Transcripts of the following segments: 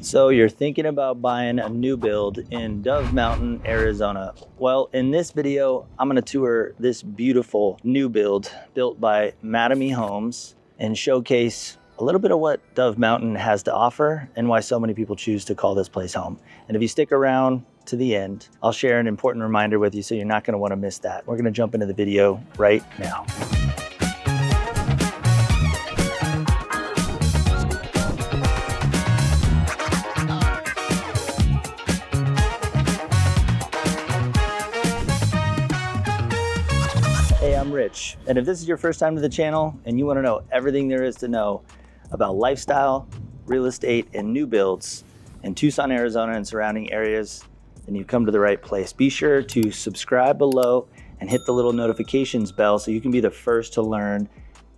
So you're thinking about buying a new build in Dove Mountain, Arizona. Well, in this video, I'm gonna tour this beautiful new build built by Mattamy Homes and showcase a little bit of what Dove Mountain has to offer and why so many people choose to call this place home. And if you stick around to the end, I'll share an important reminder with you, so you're not gonna wanna miss that. We're gonna jump into the video right now. Hey, I'm Rich, and if this is your first time to the channel and you want to know everything there is to know about lifestyle, real estate, and new builds in Tucson, Arizona and surrounding areas, then you've come to the right place. Be sure to subscribe below and hit the little notifications bell so you can be the first to learn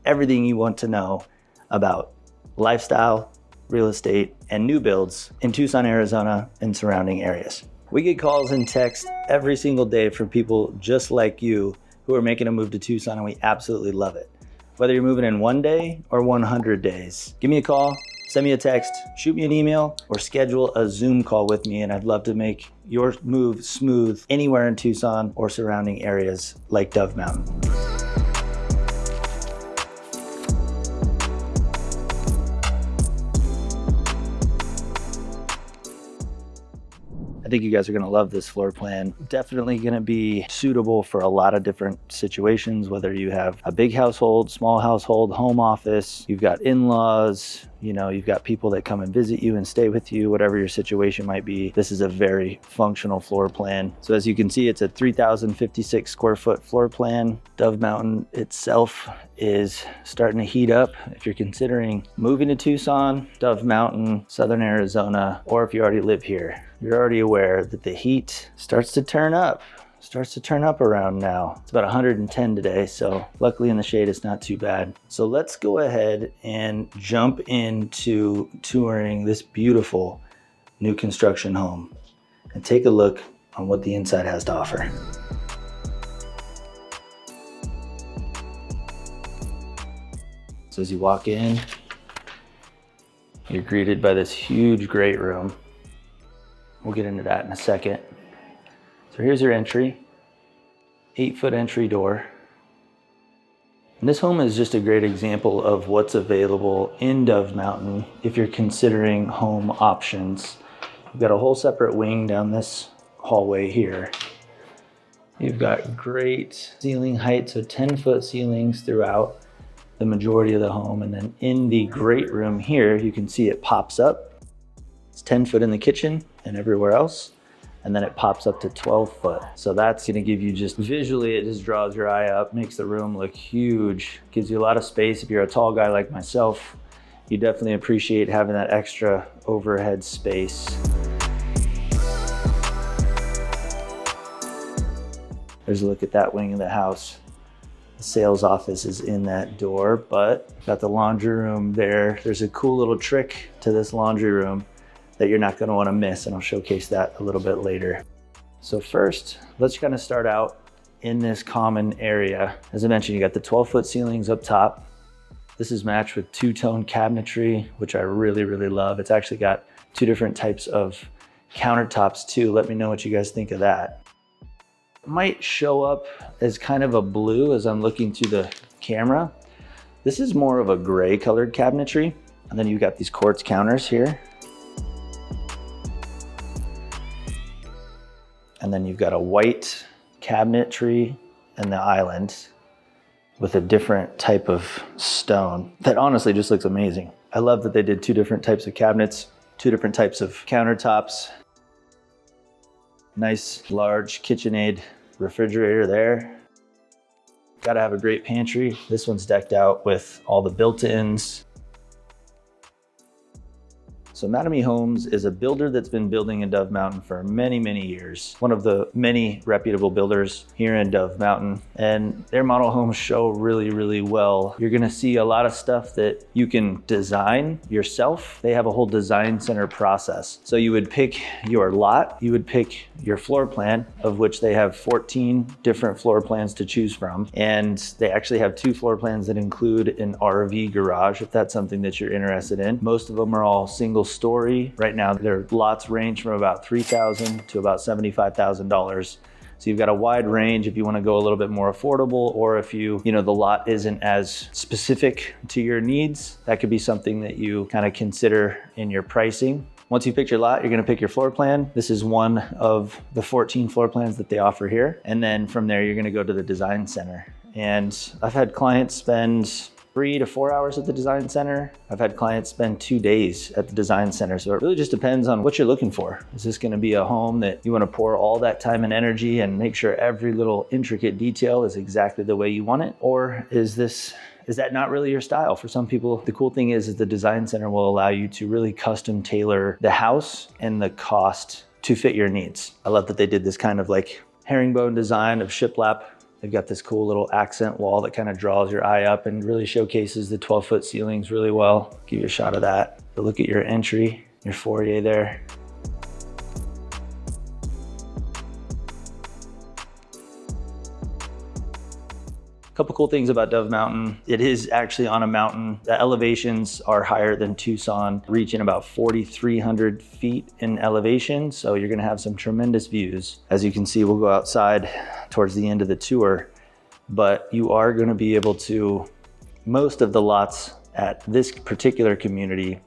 everything you want to know about lifestyle, real estate, and new builds in Tucson, Arizona and surrounding areas. We get calls and texts every single day from people just like you who are making a move to Tucson, and we absolutely love it. Whether you're moving in 1 day or 100 days, give me a call, send me a text, shoot me an email, or schedule a Zoom call with me, and I'd love to make your move smooth anywhere in Tucson or surrounding areas like Dove Mountain. I think you guys are gonna love this floor plan. Definitely gonna be suitable for a lot of different situations, whether you have a big household, small household, home office, you've got in-laws, you've got people that come and visit you and stay with you, whatever your situation might be. This is a very functional floor plan. So as you can see, it's a 3,056 square foot floor plan. Dove Mountain itself is starting to heat up. If you're considering moving to Tucson, Dove Mountain, Southern Arizona, or if you already live here, you're already aware that the heat starts to turn up around now. It's about 110 today, so luckily in the shade it's not too bad. So let's go ahead and jump into touring this beautiful new construction home and take a look on what the inside has to offer. So as you walk in, you're greeted by this huge great room. We'll get into that in a second. So here's your entry, 8-foot entry door. And this home is just a great example of what's available in Dove Mountain if you're considering home options. You've got a whole separate wing down this hallway here. You've got great ceiling height, so 10-foot ceilings throughout the majority of the home. And then in the great room here, you can see it pops up. It's 10 foot in the kitchen and everywhere else. And then it pops up to 12 foot. So that's gonna give you just visually, it just draws your eye up, makes the room look huge, gives you a lot of space. If you're a tall guy like myself, you definitely appreciate having that extra overhead space. There's a look at that wing of the house. The sales office is in that door, but got the laundry room there. There's a cool little trick to this laundry room that you're not gonna wanna miss, and I'll showcase that a little bit later. So first, let's kind of start out in this common area. As I mentioned, you got the 12-foot ceilings up top. This is matched with two-tone cabinetry, which I really, really love. It's actually got two different types of countertops too. Let me know what you guys think of that. It might show up as kind of a blue as I'm looking through the camera. This is more of a gray colored cabinetry. And then you've got these quartz counters here. And then you've got a white cabinetry in the island with a different type of stone that honestly just looks amazing. I love that they did two different types of cabinets, two different types of countertops. Nice large KitchenAid refrigerator there. Gotta have a great pantry. This one's decked out with all the built-ins. So Mattamy Homes is a builder that's been building in Dove Mountain for many, many years. One of the many reputable builders here in Dove Mountain, and their model homes show really, really well. You're gonna see a lot of stuff that you can design yourself. They have a whole design center process. So you would pick your lot, you would pick your floor plan, of which they have 14 different floor plans to choose from. And they actually have 2 floor plans that include an RV garage, if that's something that you're interested in. Most of them are all single story. Right now, their lots range from about $3,000 to about $75,000. So you've got a wide range if you want to go a little bit more affordable, or if the lot isn't as specific to your needs, that could be something that you kind of consider in your pricing. Once you pick your lot, you're going to pick your floor plan. This is one of the 14 floor plans that they offer here. And then from there, you're going to go to the design center. And I've had clients spend 3 to 4 hours at the design center. I've had clients spend 2 days at the design center. So it really just depends on what you're looking for. Is this gonna be a home that you wanna pour all that time and energy and make sure every little intricate detail is exactly the way you want it? Or is that not really your style? For some people, the cool thing is the design center will allow you to really custom tailor the house and the cost to fit your needs. I love that they did this kind of like herringbone design of shiplap. They've got this cool little accent wall that kind of draws your eye up and really showcases the 12-foot ceilings really well. Give you a shot of that. But look at your entry, your foyer there. Couple cool things about Dove Mountain. It is actually on a mountain. The elevations are higher than Tucson, reaching about 4,300 feet in elevation. So you're gonna have some tremendous views. As you can see, we'll go outside towards the end of the tour, but you are gonna be able to, most of the lots at this particular community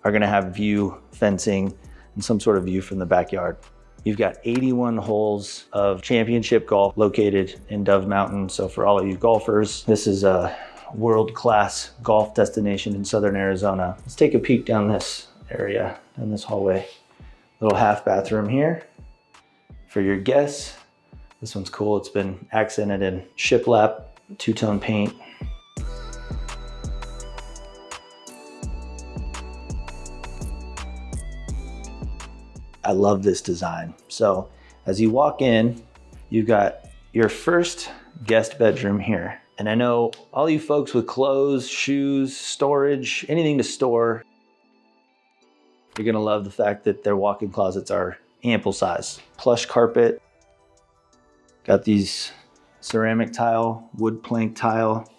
are gonna have view fencing and some sort of view from the backyard. You've got 81 holes of championship golf located in Dove Mountain. So for all of you golfers, this is a world-class golf destination in Southern Arizona. Let's take a peek down this area, down this hallway. Little half bathroom here for your guests. This one's cool. It's been accented in shiplap, two-tone paint. I love this design. So as you walk in, you've got your first guest bedroom here. And I know all you folks with clothes, shoes, storage, anything to store, you're gonna love the fact that their walk-in closets are ample size. Plush carpet, got these ceramic tile, wood plank tile.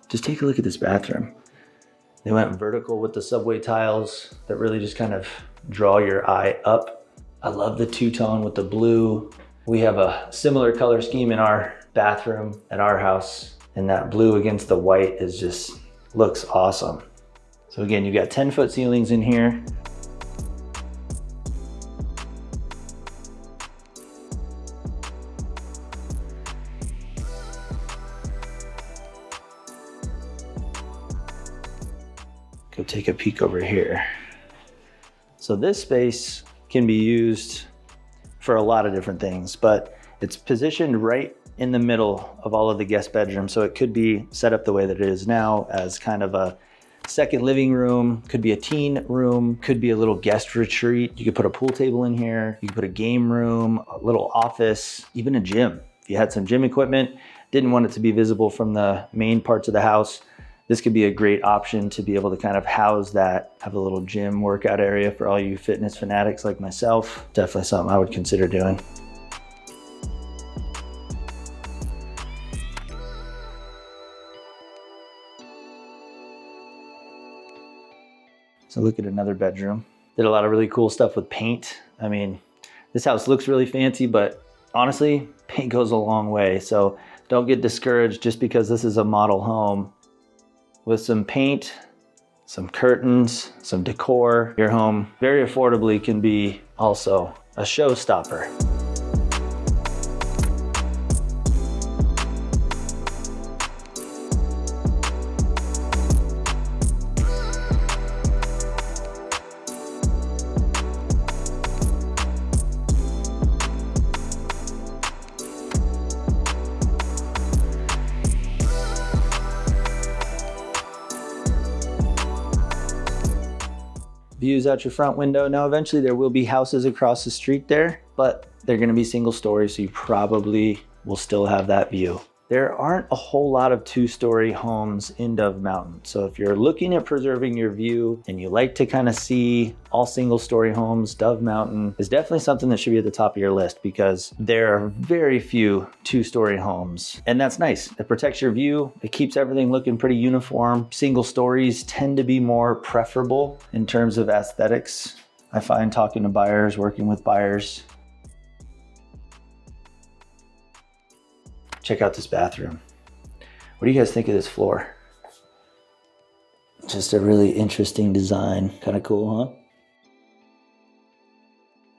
Just take a look at this bathroom. They went vertical with the subway tiles that really just kind of draw your eye up. I love the two-tone with the blue. We have a similar color scheme in our bathroom at our house, and that blue against the white is just, looks awesome. So again, you've got 10-foot ceilings in here. Go take a peek over here. So this space can be used for a lot of different things, but it's positioned right in the middle of all of the guest bedrooms. So it could be set up the way that it is now as kind of a second living room, could be a teen room, could be a little guest retreat. You could put a pool table in here. You could put a game room, a little office, even a gym. If you had some gym equipment, didn't want it to be visible from the main parts of the house, this could be a great option to be able to kind of house that, have a little gym workout area for all you fitness fanatics like myself. Definitely something I would consider doing. So look at another bedroom. Did a lot of really cool stuff with paint. I mean, this house looks really fancy, but honestly, paint goes a long way. So don't get discouraged just because this is a model home. With some paint, some curtains, some decor, your home very affordably can be also a showstopper. Views out your front window. Now, eventually there will be houses across the street there, but they're gonna be single story, so you probably will still have that view. there aren't a whole lot of two-story homes in Dove Mountain. So if you're looking at preserving your view and you like to kind of see all single-story homes, Dove Mountain is definitely something that should be at the top of your list because there are very few two-story homes. And that's nice. It protects your view. It keeps everything looking pretty uniform. Single stories tend to be more preferable in terms of aesthetics. I find talking to buyers, working with buyers. Check out this bathroom. What do you guys think of this floor? Just a really interesting design. Kind of cool, huh?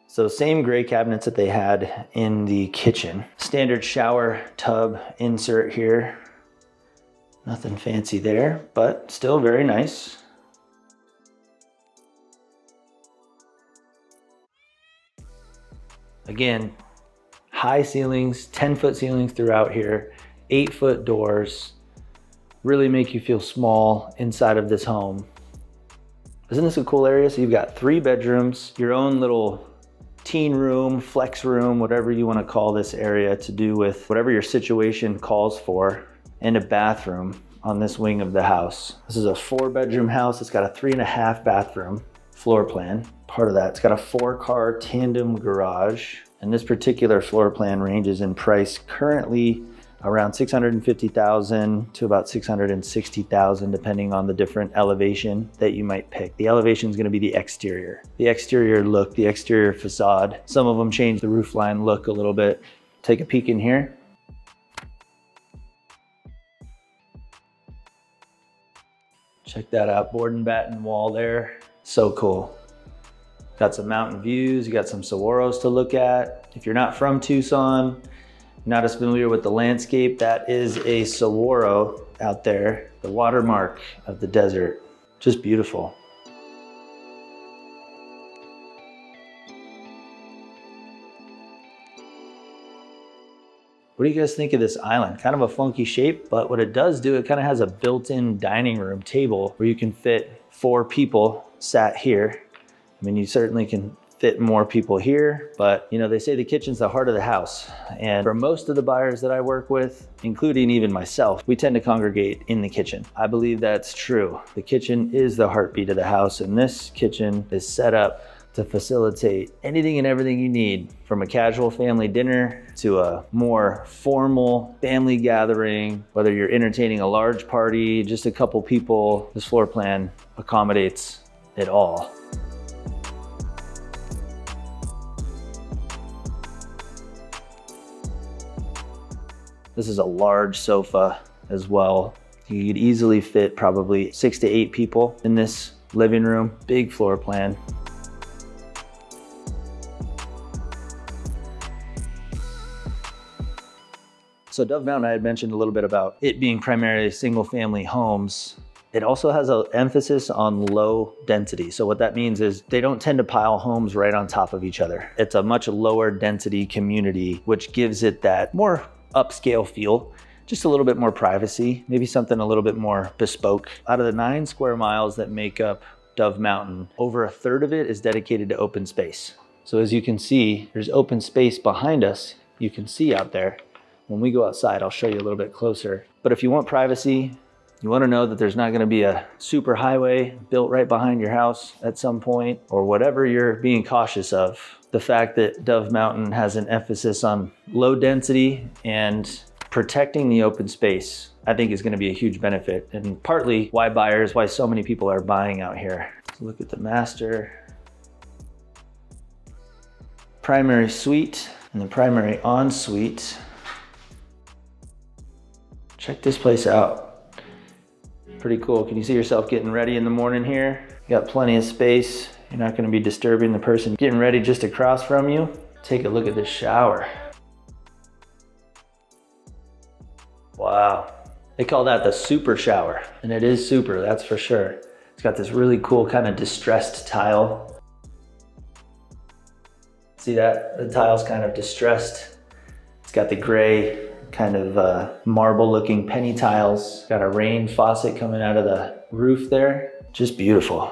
So same gray cabinets that they had in the kitchen. Standard shower tub insert here. Nothing fancy there, but still very nice. Again, high ceilings, 10-foot ceilings throughout here, 8-foot doors, really make you feel small inside of this home. Isn't this a cool area? So you've got 3 bedrooms, your own little teen room, flex room, whatever you want to call this area to do with whatever your situation calls for, and a bathroom on this wing of the house. This is a 4-bedroom house. It's got a 3.5 bathroom floor plan. Part of that, it's got a 4-car tandem garage. And this particular floor plan ranges in price currently around $650,000 to about $660,000, depending on the different elevation that you might pick. The elevation is going to be the exterior look, the exterior facade. Some of them change the roof line look a little bit. Take a peek in here. Check that out, board and batten wall there. So cool. Got some mountain views, you got some saguaros to look at. If you're not from Tucson, not as familiar with the landscape, that is a saguaro out there, the watermark of the desert. Just beautiful. What do you guys think of this island? Kind of a funky shape, but what it does do, it kind of has a built-in dining room table where you can fit 4 people sat here. I mean, you certainly can fit more people here, but you know, they say the kitchen's the heart of the house. And for most of the buyers that I work with, including even myself, we tend to congregate in the kitchen. I believe that's true. The kitchen is the heartbeat of the house, and this kitchen is set up to facilitate anything and everything you need, from a casual family dinner to a more formal family gathering, whether you're entertaining a large party, just a couple people, this floor plan accommodates it all. This is a large sofa as well. You could easily fit probably 6 to 8 people in this living room. Big floor plan. So Dove Mountain, I had mentioned a little bit about it being primarily single family homes. It also has an emphasis on low density. So what that means is they don't tend to pile homes right on top of each other. It's a much lower density community, which gives it that more upscale feel, just a little bit more privacy, maybe something a little bit more bespoke. Out of the 9 square miles that make up Dove Mountain, over 1/3 of it is dedicated to open space. So as you can see, there's open space behind us. You can see out there. When we go outside, I'll show you a little bit closer. But if you want privacy, you want to know that there's not going to be a super highway built right behind your house at some point, or whatever you're being cautious of. The fact that Dove Mountain has an emphasis on low density and protecting the open space, I think is going to be a huge benefit, and partly why so many people are buying out here. Let's look at the master. Primary suite and the primary ensuite. Check this place out. Pretty cool. Can you see yourself getting ready in the morning here? You got plenty of space. You're not going to be disturbing the person getting ready just across from you. Take a look at this shower. Wow. They call that the super shower, and it is super, that's for sure. It's got this really cool kind of distressed tile. See that? The tile's kind of distressed. It's got the gray kind of marble looking penny tiles. Got a rain faucet coming out of the roof there. Just beautiful.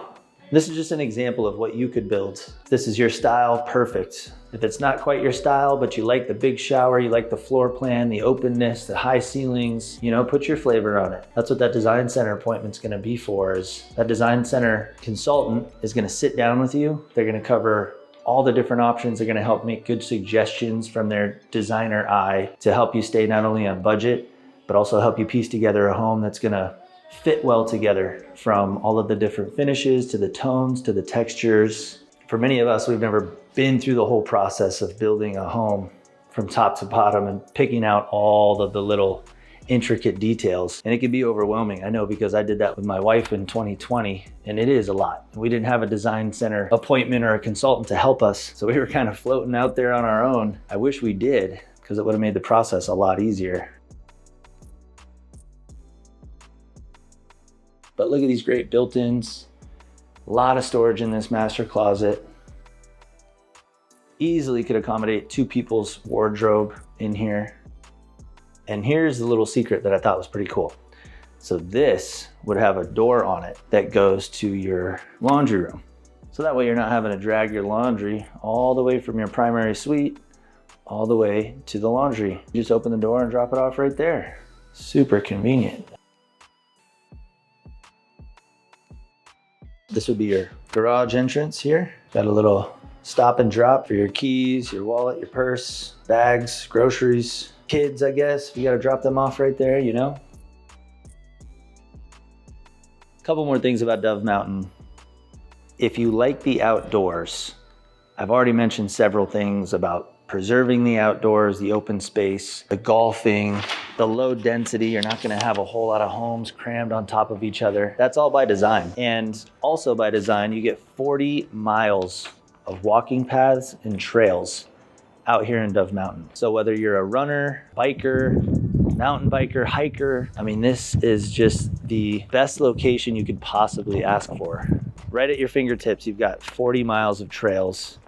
This is just an example of what you could build. If this is your style, perfect. If it's not quite your style, but you like the big shower, you like the floor plan, the openness, the high ceilings, you know, put your flavor on it. That's what that design center appointment's gonna be for, is that design center consultant is gonna sit down with you. They're gonna cover all the different options. They're gonna help make good suggestions from their designer eye to help you stay not only on budget, but also help you piece together a home that's gonna fit well together, from all of the different finishes to the tones to the textures. For many of us, we've never been through the whole process of building a home from top to bottom and picking out all of the little intricate details. And it can be overwhelming. I know, because I did that with my wife in 2020, and it is a lot. We didn't have a design center appointment or a consultant to help us. So we were kind of floating out there on our own. I wish we did, because it would have made the process a lot easier. But look at these great built-ins. A lot of storage in this master closet. Easily could accommodate 2 people's wardrobe in here. And here's the little secret that I thought was pretty cool. So this would have a door on it that goes to your laundry room. So that way you're not having to drag your laundry all the way from your primary suite all the way to the laundry. You just open the door and drop it off right there. Super convenient. This would be your garage entrance here. Got a little stop and drop for your keys, your wallet, your purse, bags, groceries, kids, I guess, if you gotta drop them off right there, you know? A couple more things about Dove Mountain. If you like the outdoors, I've already mentioned several things about preserving the outdoors, the open space, the golfing, the low density. You're not gonna have a whole lot of homes crammed on top of each other. That's all by design. And also by design, you get 40 miles of walking paths and trails out here in Dove Mountain. So whether you're a runner, biker, mountain biker, hiker, I mean, this is just the best location you could possibly ask for. Right at your fingertips, you've got 40 miles of trails,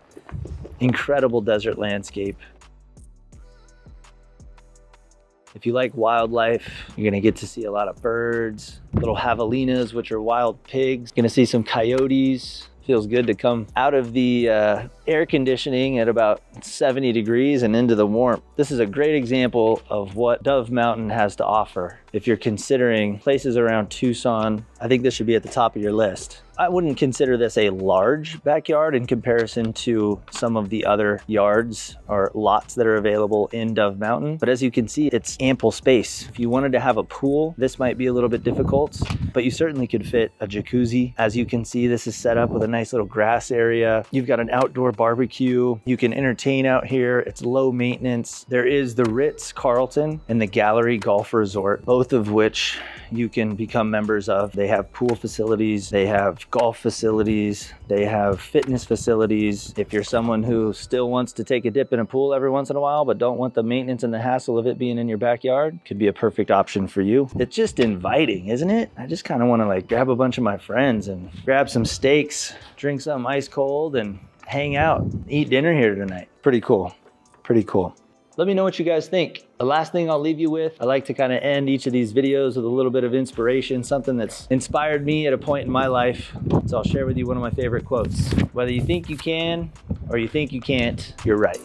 incredible desert landscape. If you like wildlife, you're gonna get to see a lot of birds, little javelinas, which are wild pigs. Gonna see some coyotes. Feels good to come out of the air conditioning at about 70 degrees and into the warmth. This is a great example of what Dove Mountain has to offer. If you're considering places around Tucson, I think this should be at the top of your list. I wouldn't consider this a large backyard in comparison to some of the other yards or lots that are available in Dove Mountain. But as you can see, it's ample space. If you wanted to have a pool, this might be a little bit difficult, but you certainly could fit a jacuzzi. As you can see, this is set up with a nice little grass area. You've got an outdoor barbecue. You can entertain out here. It's low maintenance. There is the Ritz-Carlton and the Gallery Golf Resort, both of which you can become members of. They have pool facilities, they have golf facilities, they have fitness facilities. If you're someone who still wants to take a dip in a pool every once in a while, but don't want the maintenance and the hassle of it being in your backyard, could be a perfect option for you. It's just inviting, isn't it? I just kind of want to like grab a bunch of my friends and grab some steaks, drink something ice cold, and hang out, eat dinner here tonight. Pretty cool, pretty cool. Let me know what you guys think. The last thing I'll leave you with, I like to kind of end each of these videos with a little bit of inspiration, something that's inspired me at a point in my life. So I'll share with you one of my favorite quotes. Whether you think you can or you think you can't, you're right.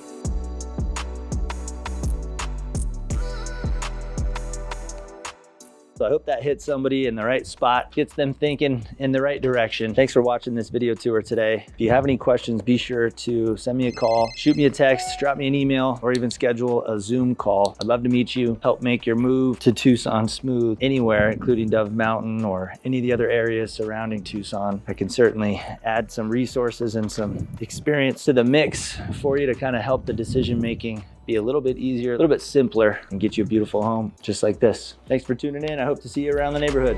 So I hope that hits somebody in the right spot, gets them thinking in the right direction. Thanks for watching this video tour today. If you have any questions, be sure to send me a call, shoot me a text, drop me an email, or even schedule a Zoom call. I'd love to meet you, help make your move to Tucson smooth anywhere, including Dove Mountain or any of the other areas surrounding Tucson. I can certainly add some resources and some experience to the mix for you to kind of help the decision-making be a little bit easier, a little bit simpler, and get you a beautiful home just like this. Thanks for tuning in. I hope to see you around the neighborhood.